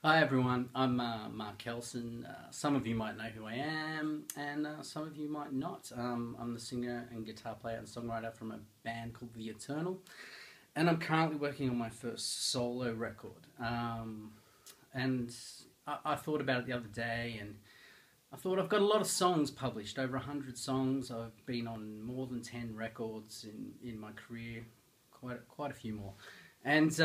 Hi everyone, I'm Mark Kelson. Some of you might know who I am, and some of you might not. I'm the singer and guitar player and songwriter from a band called The Eternal, and I'm currently working on my first solo record. And I thought about it the other day, and I thought I've got a lot of songs published, over 100 songs. I've been on more than 10 records in my career, quite a few more. And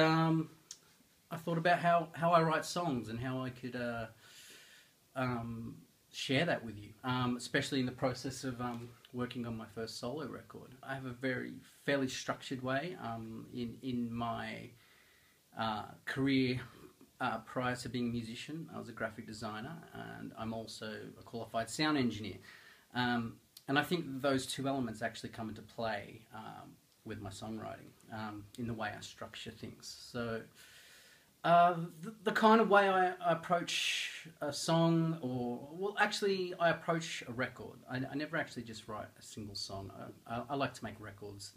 I thought about how I write songs and how I could share that with you, especially in the process of working on my first solo record. I have a fairly structured way in my career. Prior to being a musician, I was a graphic designer, and I'm also a qualified sound engineer. And I think those two elements actually come into play with my songwriting in the way I structure things. So the kind of way I approach a song, I approach a record. I never actually just write a single song. I like to make records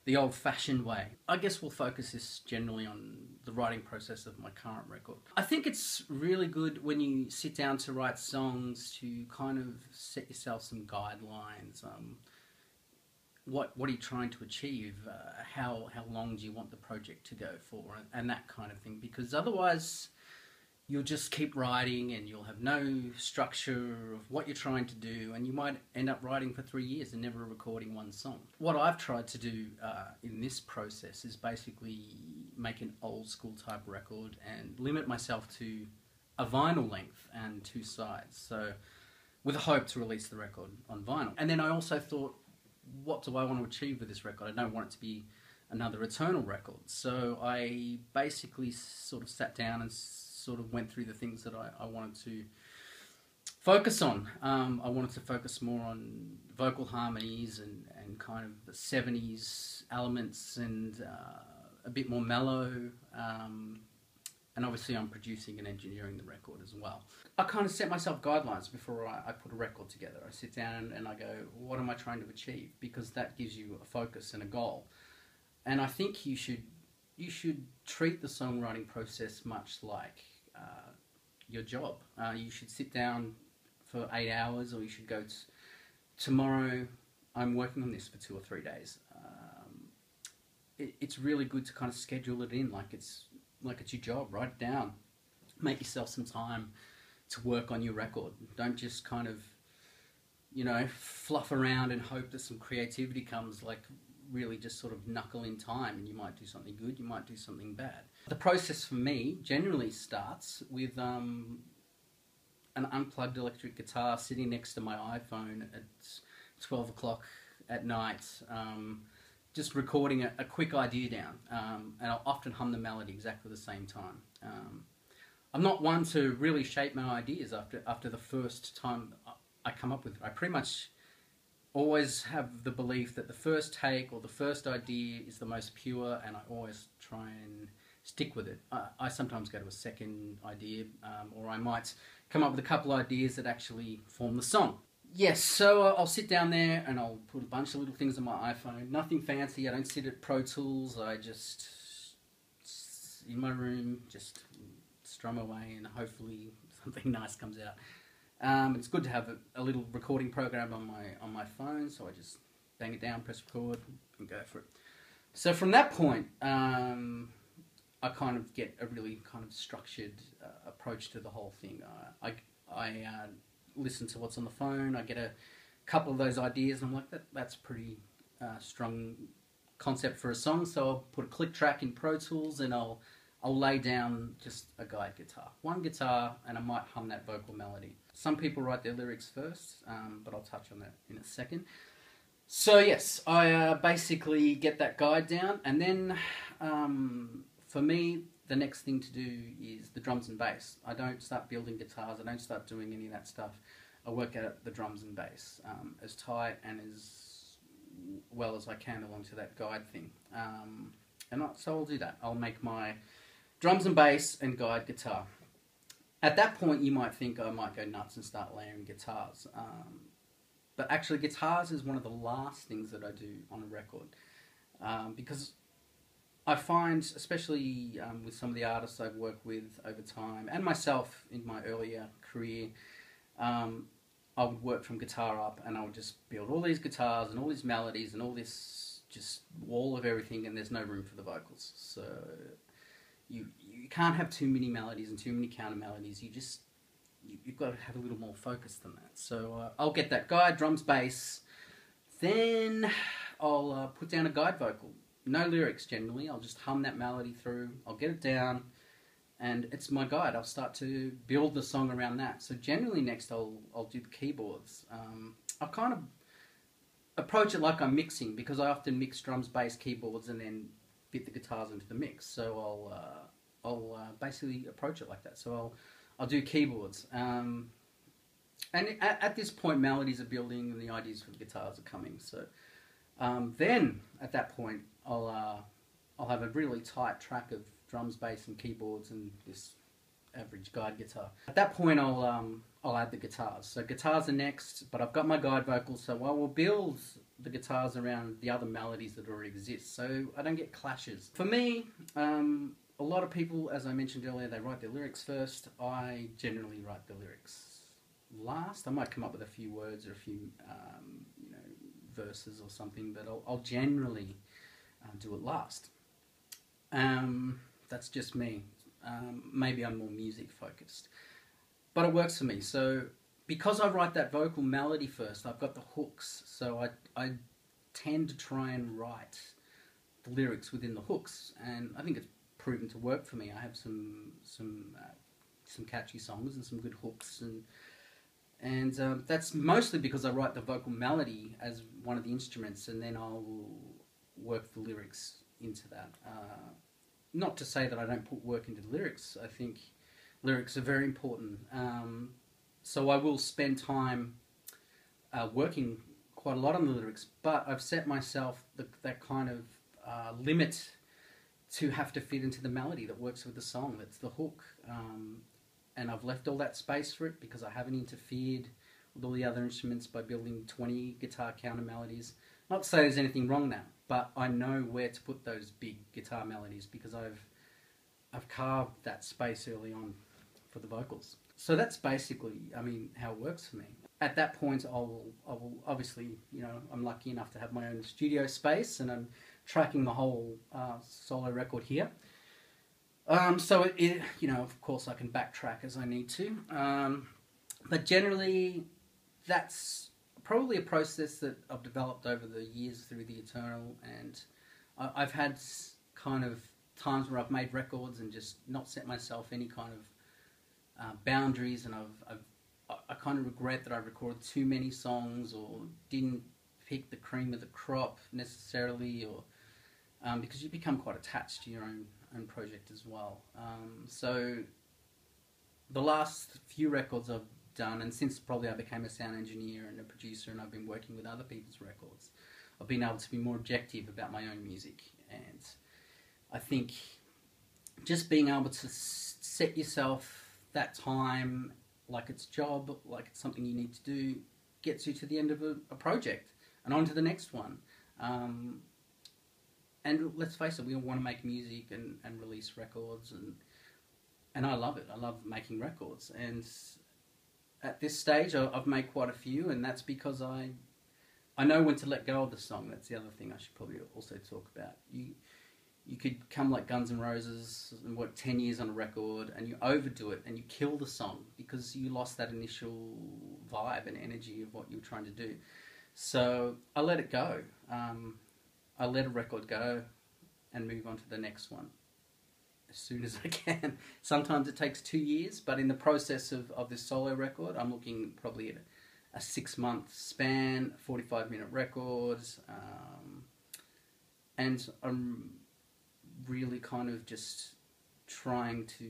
the old-fashioned way. I guess we'll focus this generally on the writing process of my current record. I think it's really good when you sit down to write songs to kind of set yourself some guidelines. What are you trying to achieve? How long do you want the project to go for? And that kind of thing. Because otherwise, you'll just keep writing and you'll have no structure of what you're trying to do, and you might end up writing for 3 years and never recording one song. What I've tried to do in this process is basically make an old school type record and limit myself to a vinyl length and 2 sides. So with a hope to release the record on vinyl. And then I also thought, what do I want to achieve with this record? I don't want it to be another Eternal record. So I basically sort of sat down and sort of went through the things that I wanted to focus on. I wanted to focus more on vocal harmonies and kind of the 70s elements and a bit more mellow. And obviously I'm producing and engineering the record as well. I kind of set myself guidelines before I put a record together. I sit down and I go, what am I trying to achieve? Because that gives you a focus and a goal. And I think you should treat the songwriting process much like your job. You should sit down for 8 hours, or you should go tomorrow I'm working on this for 2 or 3 days. It's really good to kind of schedule it in like it's your job. Write it down. Make yourself some time to work on your record. Don't just kind of, fluff around and hope that some creativity comes. Like, really just sort of knuckle in time, and you might do something good, you might do something bad. The process for me generally starts with an unplugged electric guitar sitting next to my iPhone at 12 o'clock at night, just recording a quick idea down, and I'll often hum the melody exactly the same time. I'm not one to really shape my ideas after the first time I come up with it. I pretty much always have the belief that the first take or the first idea is the most pure, and I always try and stick with it. I sometimes go to a second idea, or I might come up with a couple ideas that actually form the song. Yes, so I'll sit down there and I'll put a bunch of little things on my iPhone. Nothing fancy. I don't sit at Pro Tools. I just, in my room, just strum away, and hopefully something nice comes out. It's good to have a little recording program on my phone, so I just bang it down, press record, and go for it. So from that point, I kind of get a really kind of structured approach to the whole thing. I listen to what's on the phone. I get a couple of those ideas, and I'm like, that's pretty strong concept for a song. So I'll put a click track in Pro Tools, and I'll lay down just a guide guitar. One guitar, and I might hum that vocal melody. Some people write their lyrics first, but I'll touch on that in a second. So yes, I basically get that guide down, and then for me, the next thing to do is the drums and bass. I don't start building guitars. I don't start doing any of that stuff. I work out the drums and bass as tight and as well as I can along to that guide thing. So I'll do that. I'll make my drums and bass and guide guitar. At that point, you might think I might go nuts and start layering guitars. But actually, guitars is one of the last things that I do on a record. Because I find, especially with some of the artists I've worked with over time, and myself in my earlier career, I would work from guitar up, and I would just build all these guitars and all these melodies and all this just wall of everything, and there's no room for the vocals. So you can't have too many melodies and too many counter melodies. You've got to have a little more focus than that. So I'll get that guide, drums, bass, then I'll put down a guide vocal. No lyrics generally. I'll just hum that melody through. I'll get it down, and it's my guide. I'll start to build the song around that. So generally next I'll do the keyboards. I'll kind of approach it like I'm mixing, because I often mix drums, bass, keyboards, and then fit the guitars into the mix. So I'll basically approach it like that. So I'll do keyboards. And at this point, melodies are building and the ideas for the guitars are coming. So then at that point, I'll have a really tight track of drums, bass, and keyboards, and this average guide guitar. At that point, I'll add the guitars. So guitars are next, but I've got my guide vocals, so I will build the guitars around the other melodies that already exist, so I don't get clashes. For me, a lot of people, as I mentioned earlier, they write their lyrics first. I generally write the lyrics last. I might come up with a few words or a few verses or something, but I'll generally do it last. That's just me. Maybe I'm more music focused, but it works for me. So because I write that vocal melody first, I've got the hooks, so I tend to try and write the lyrics within the hooks, and I think it's proven to work for me. I have some catchy songs and some good hooks, and that's mostly because I write the vocal melody as one of the instruments, and then I'll work the lyrics into that. Not to say that I don't put work into the lyrics. I think lyrics are very important. So I will spend time working quite a lot on the lyrics, but I've set myself that kind of limit to have to fit into the melody that works with the song. That's the hook. And I've left all that space for it because I haven't interfered with all the other instruments by building 20 guitar counter melodies. Not to say there's anything wrong now, but I know where to put those big guitar melodies because I've carved that space early on for the vocals. So that's basically, how it works for me. At that point, I will obviously, I'm lucky enough to have my own studio space, and I'm tracking the whole solo record here. So of course, I can backtrack as I need to. But generally, that's probably a process that I've developed over the years through the Eternal, and I've had kind of times where I've made records and just not set myself any kind of boundaries, and I kind of regret that I recorded too many songs or didn't pick the cream of the crop necessarily, or because you become quite attached to your own project as well. So the last few records I've done, and since probably I became a sound engineer and a producer and I've been working with other people's records, I've been able to be more objective about my own music. And I think just being able to set yourself that time like it's a job, like it's something you need to do, gets you to the end of a project and on to the next one. And let's face it, we all want to make music and release records, and I love it. I love making records, and at this stage I've made quite a few, and that's because I know when to let go of the song. That's the other thing I should probably also talk about. You could come like Guns N' Roses and work 10 years on a record, and you overdo it and you kill the song because you lost that initial vibe and energy of what you were trying to do. So I let it go. I let a record go and move on to the next one as soon as I can. Sometimes it takes 2 years, but in the process of this solo record, I'm looking probably at a 6-month span, 45-minute records, and I'm really kind of just trying to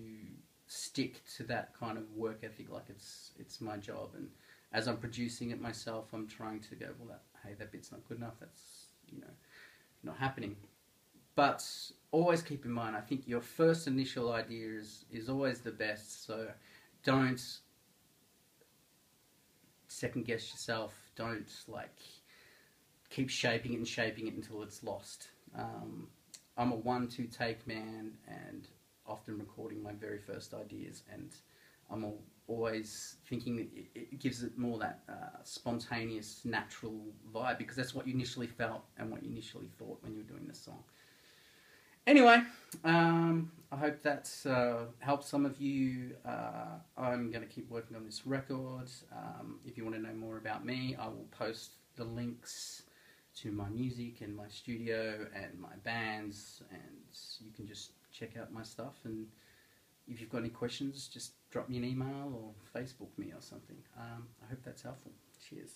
stick to that kind of work ethic like it's my job. And as I'm producing it myself, I'm trying to go, well, that bit's not good enough. That's, not happening. But always keep in mind, I think your first initial idea is always the best. So don't second guess yourself. Don't keep shaping it until it's lost. I'm a 1-2 take man, and often recording my very first ideas, and I'm always thinking that it gives it more that spontaneous, natural vibe, because that's what you initially felt and what you initially thought when you were doing this song. Anyway, I hope that's helped some of you. I'm going to keep working on this record. If you want to know more about me, I will post the links to my music and my studio and my bands, and you can just check out my stuff. And if you've got any questions, just drop me an email or Facebook me or something. I hope that's helpful. Cheers.